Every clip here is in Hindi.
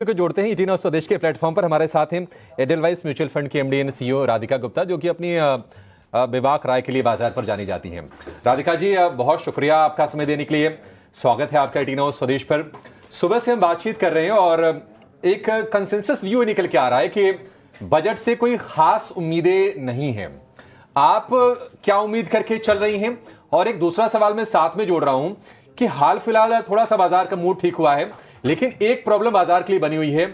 को जोड़ते हैं ईटीना स्वदेश के प्लेटफॉर्म पर। हमारे साथ हैं एडलवाइस म्यूचुअल फंड की MD and CEO Radhika Gupta, जो कि अपनी बेबाक राय के लिए बाजार पर जानी जाती हैं। राधिका जी, बहुत शुक्रिया आपका समय देने के लिए। स्वागत है आपका ईटीना स्वदेश पर। सुबह से हम बातचीत कर रहे हैं और एक कंसेंसस व्यू निकल के आ रहा है कि बजट से कोई खास उम्मीदें नहीं हैं। आप क्या उम्मीद करके चल रही हैं? और एक दूसरा सवाल मैं साथ में जोड़ रहा हूं कि हाल फिलहाल थोड़ा सा बाजार का मूड ठीक हुआ है, लेकिन एक प्रॉब्लम बाजार के लिए बनी हुई है,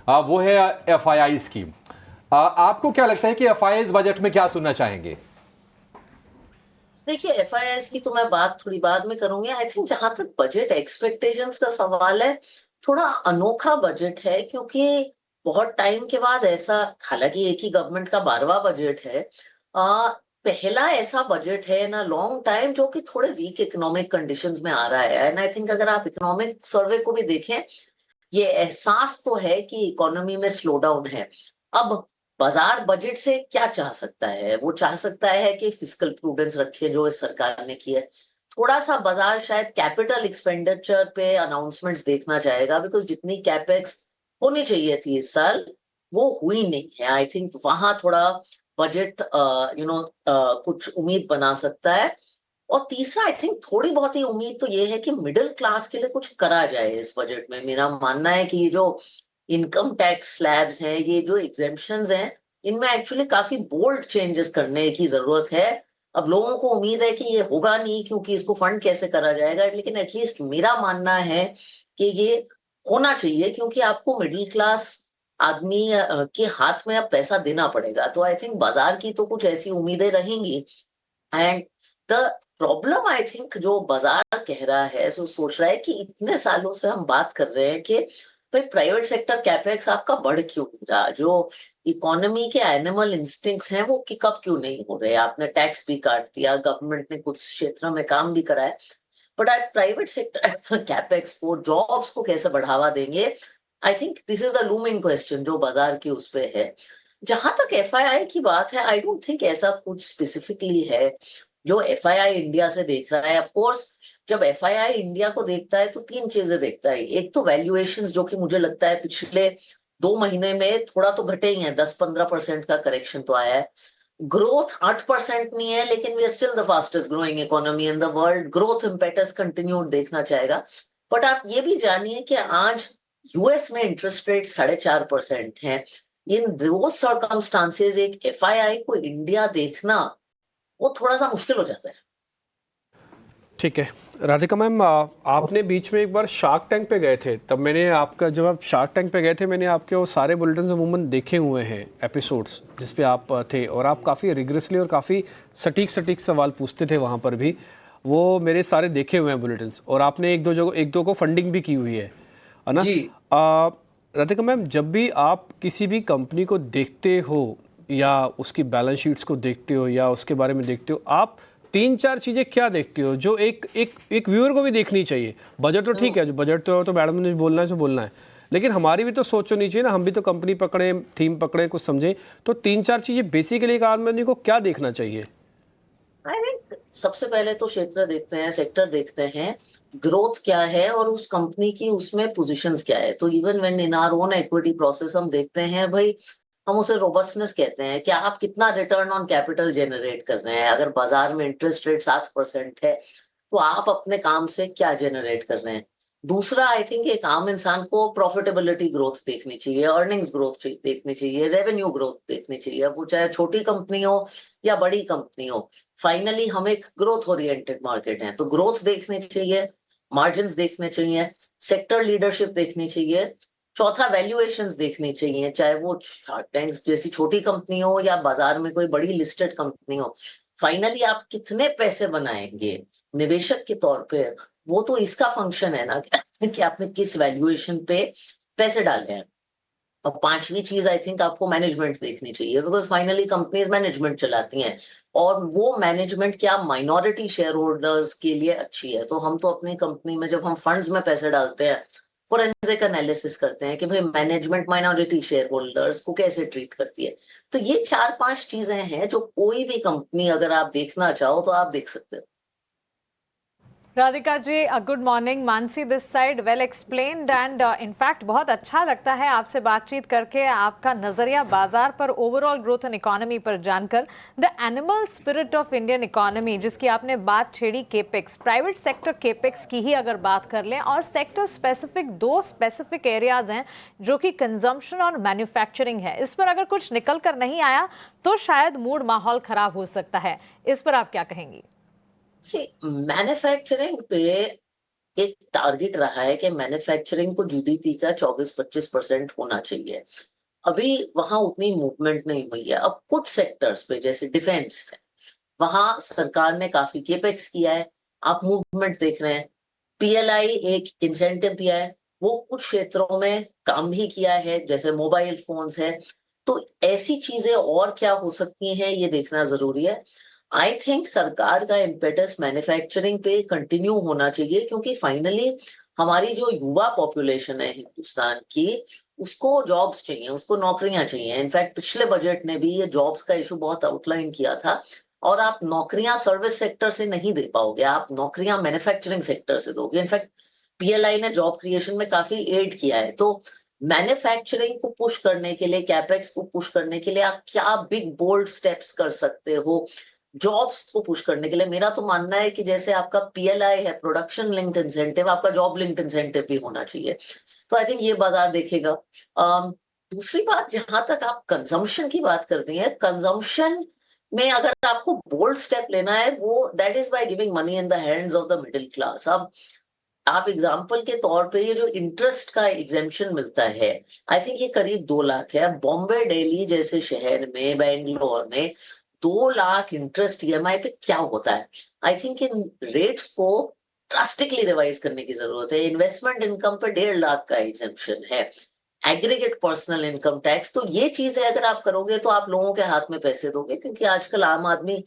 वो है एफआईआईज की। आपको क्या लगता है कि एफआईआईज बजट में क्या सुनना चाहेंगे? देखिए, एफआईआईज की तो मैं बात थोड़ी बाद में करूंगी। आई थिंक जहां तक बजट एक्सपेक्टेशंस का सवाल है, थोड़ा अनोखा बजट है, क्योंकि बहुत टाइम के बाद ऐसा, हालांकि एक ही गवर्नमेंट का 12वां बजट है, पहला ऐसा बजट है ना लॉन्ग टाइम जो कि थोड़े वीक इकोनॉमिक कंडीशंस में आ रहा है। एंड आई थिंक अगर आप इकोनॉमिक सर्वे को भी देखें, ये एहसास तो है कि इकोनॉमी में स्लो डाउन है। अब बाजार बजट से क्या चाह सकता है? वो चाह सकता है कि फिस्कल प्रूडेंस रखे, जो इस सरकार ने की है। थोड़ा सा बाजार शायद कैपिटल एक्सपेंडिचर पे अनाउंसमेंट्स देखना चाहेगा, बिकॉज जितनी कैपेक्स होनी चाहिए थी इस साल, वो हुई नहीं है। आई थिंक वहां थोड़ा बजट कुछ उम्मीद बना सकता है। और तीसरा, आई थिंक थोड़ी बहुत ही उम्मीद तो ये है कि मिडिल क्लास के लिए कुछ करा जाए इस बजट में। मेरा मानना है कि ये जो इनकम टैक्स स्लैब्स हैं, ये जो एग्जेम्पशंस हैं, इनमें एक्चुअली काफी बोल्ड चेंजेस करने की जरूरत है। अब लोगों को उम्मीद है कि ये होगा नहीं, क्योंकि इसको फंड कैसे करा जाएगा, लेकिन एटलीस्ट मेरा मानना है कि ये होना चाहिए, क्योंकि आपको मिडिल क्लास आदमी के हाथ में अब पैसा देना पड़ेगा। तो आई थिंक बाजार की तो कुछ ऐसी उम्मीदें रहेंगी। And the problem, I think, जो बाजार कह रहा है, सो सोच रहा है कि इतने सालों से हम बात कर रहे हैं कि भाई प्राइवेट सेक्टर कैपेक्स आपका बढ़ क्यों नहीं रहा? जो इकोनॉमी के एनिमल इंस्टिंक्ट्स हैं वो किकअप क्यों नहीं हो रहे? आपने टैक्स भी काट दिया, गवर्नमेंट ने कुछ क्षेत्रों में काम भी करा है, बट आप प्राइवेट सेक्टर कैपेक्स को, जॉब्स को कैसे बढ़ावा देंगे? I think this is the looming question जो बाजार की उस पे है। जहां तक एफआईआई की बात है, आई डोंट थिंक ऐसा कुछ स्पेसिफिकली है जो एफआईआई इंडिया से देख रहा है। ऑफ कोर्स, जब एफआईआई इंडिया को देखता है तो तीन चीजें देखता है। एक तो वैल्यूएशंस, जो कि मुझे लगता है पिछले 2 महीने में थोड़ा तो घटे ही हैं, 10-15% का करेक्शन तो आया है। ग्रोथ 8% नहीं है, लेकिन we are still the fastest growing economy in the world. Growth impetus continued देखना चाहेगा। बट आप ये भी जानिए कि आज यूएस में इंटरेस्ट रेट 4.5% है। इन दो सर्कमस्टांसेस एक एफआईआई को इंडिया देखना वो थोड़ा सा मुश्किल हो जाता है। ठीक है राधिका मैम, आपने बीच में एक बार शार्क टैंक पे गए थे, तब मैंने आपका, जब आप शार्क टैंक पे गए थे, मैंने आपके वो सारे बुलेटिन अमूमन देखे हुए हैं, एपिसोड्स जिस पे आप थे, और आप काफ़ी रिगरसली और काफ़ी सटीक सटीक सवाल पूछते थे वहाँ पर भी। वो मेरे सारे देखे हुए हैं बुलेटिन, और आपने एक दो को फंडिंग भी की हुई है ना? जी। राधिका मैम, जब भी आप किसी भी कंपनी को देखते हो या उसकी बैलेंस शीट्स को देखते हो या उसके बारे में देखते हो, आप तीन चार चीज़ें क्या देखते हो जो एक एक एक व्यूअर को भी देखनी चाहिए? बजट तो ठीक है, जो बजट तो मैडम ने बोलना है सो बोलना है, लेकिन हमारी भी तो सोच होनी चाहिए ना, हम भी तो कंपनी पकड़े, थीम पकड़े, कुछ समझें। तो तीन चार चीज़ें बेसिकली एक आदमी को क्या देखना चाहिए? आई थिंक सबसे पहले तो क्षेत्र देखते हैं, सेक्टर देखते हैं, ग्रोथ क्या है और उस कंपनी की उसमें पोजीशंस क्या है। तो even when in our own equity process हम देखते हैं, भाई हम उसे रोबस्टनेस कहते हैं, कि आप कितना रिटर्न ऑन कैपिटल जनरेट कर रहे हैं। अगर बाजार में इंटरेस्ट रेट 7% है, तो आप अपने काम से क्या जनरेट कर रहे हैं? दूसरा, आई थिंक एक आम इंसान को प्रॉफिटेबिलिटी ग्रोथ देखनी चाहिए, अर्निंग्स ग्रोथ देखनी चाहिए, रेवेन्यू ग्रोथ देखनी चाहिए। अब वो चाहे छोटी कंपनी हो या बड़ी कंपनी हो, फाइनली हम एक ग्रोथ ओरिएंटेड मार्केट है, तो ग्रोथ देखनी चाहिए, मार्जिन्स देखने चाहिए, सेक्टर लीडरशिप देखनी चाहिए। चौथा, वैल्यूएशंस देखनी चाहिए, चाहे वो शार्क टैंक्स जैसी छोटी कंपनी हो या बाजार में कोई बड़ी लिस्टेड कंपनी हो। फाइनली आप कितने पैसे बनाएंगे निवेशक के तौर पे, वो तो इसका फंक्शन है ना कि आपने किस वैल्यूएशन पे पैसे डाले हैं। और पांचवी चीज, आई थिंक आपको मैनेजमेंट देखनी चाहिए, बिकॉज फाइनली कंपनीज मैनेजमेंट चलाती हैं, और वो मैनेजमेंट क्या माइनॉरिटी शेयर होल्डर्स के लिए अच्छी है। तो हम तो अपनी कंपनी में जब हम फंड्स में पैसे डालते हैं, फोरेंसिक एनालिसिस करते हैं कि भाई मैनेजमेंट माइनॉरिटी शेयर होल्डर्स को कैसे ट्रीट करती है। तो ये 4-5 चीजें हैं जो कोई भी कंपनी अगर आप देखना चाहो तो आप देख सकते हो। Radhika ji, good morning. Mansi this side, well explained and in fact बहुत अच्छा लगता है आपसे बातचीत करके, आपका नजरिया बाजार पर, ओवरऑल ग्रोथ एंड इकोनॉमी पर जानकर। The animal spirit of Indian economy जिसकी आपने बात छेड़ी, केपेक्स, प्राइवेट सेक्टर केपेक्स की ही अगर बात कर लें, और सेक्टर स्पेसिफिक दो स्पेसिफिक एरियाज हैं जो कि कंजम्पशन और मैन्युफैक्चरिंग है। इस पर अगर कुछ निकल कर नहीं आया तो शायद मूड माहौल खराब हो सकता है। इस पर आप क्या कहेंगी? मैन्युफैक्चरिंग पे एक टारगेट रहा है कि मैन्युफैक्चरिंग को जीडीपी का 24-25% होना चाहिए। अभी वहां उतनी मूवमेंट नहीं हुई है। अब कुछ सेक्टर्स पे जैसे डिफेंस है, वहां सरकार ने काफी केपेक्स किया है, आप मूवमेंट देख रहे हैं। पीएलआई एक इंसेंटिव दिया है, वो कुछ क्षेत्रों में काम भी किया है, जैसे मोबाइल फोन्स है। तो ऐसी चीजें और क्या हो सकती हैं, ये देखना जरूरी है। आई थिंक सरकार का इम्पेटस मैन्युफैक्चरिंग पे कंटिन्यू होना चाहिए, क्योंकि फाइनली हमारी जो युवा पॉपुलेशन है हिंदुस्तान की, उसको जॉब्स चाहिए, उसको नौकरियां चाहिए। इनफैक्ट पिछले बजट ने भी ये जॉब्स का इशू बहुत आउटलाइन किया था। और आप नौकरियां सर्विस सेक्टर से नहीं दे पाओगे, आप नौकरियां मैन्युफैक्चरिंग सेक्टर से दोगे। इनफैक्ट पीएलआई ने जॉब क्रिएशन में काफी एड किया है। तो मैन्युफैक्चरिंग को पुश करने के लिए, कैपेक्स को पुश करने के लिए आप क्या बिग बोल्ड स्टेप्स कर सकते हो जॉब्स को पुश करने के लिए? मेरा तो मानना है कि जैसे आपका पीएलआई है, प्रोडक्शन लिंक्ड इंसेंटिव, आपका जॉब लिंक्ड इंसेंटिव भी होना चाहिए। तो आई थिंक ये बाजार देखेगा। दूसरी बात, जहां तक आप कंजम्पशन की बात कर रही है, कंजम्पशन में अगर आपको बोल्ड स्टेप लेना है, वो that is by giving money in the hands of the middle class. अब आप एग्जाम्पल के तौर पे ये जो इंटरेस्ट का एग्जेम्पशन मिलता है, आई थिंक ये करीब 2 लाख है। अब बॉम्बे, दिल्ली जैसे शहर में, बेंगलोर में 2 लाख इंटरेस्ट ईएमआई पे क्या होता है? आई थिंक इन रेट्स को ड्रास्टिकली रिवाइज करने की जरूरत है। इन्वेस्टमेंट इनकम पे 1.5 लाख का एग्जेम्पशन है, एग्रीगेट पर्सनल इनकम टैक्स। तो ये चीजें अगर आप करोगे तो आप लोगों के हाथ में पैसे दोगे, क्योंकि आजकल आम आदमी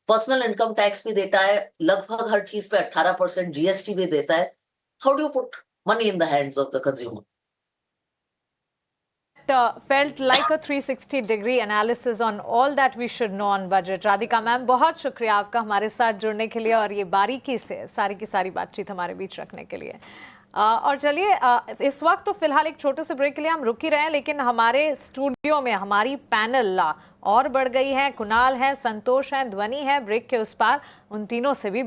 पर्सनल इनकम टैक्स भी देता है, लगभग हर चीज पे 18% जीएसटी भी देता है। How do you put money in the hands of the consumer? Felt like a 360-degree analysis on all that we should know on budget. Radhika ma'am, बहुत शुक्रिया आपका हमारे साथ जुड़ने के लिए और ये बारीकी से सारी की सारी बातचीत हमारे बीच रखने के लिए। और चलिए, इस वक्त तो फिलहाल एक छोटे से ब्रेक के लिए हम रुक ही रहे हैं, लेकिन हमारे स्टूडियो में हमारी पैनल और बढ़ गई है। कुणाल है, संतोष है, ध्वनि है, ब्रेक के उस पार, उन तीनों से भी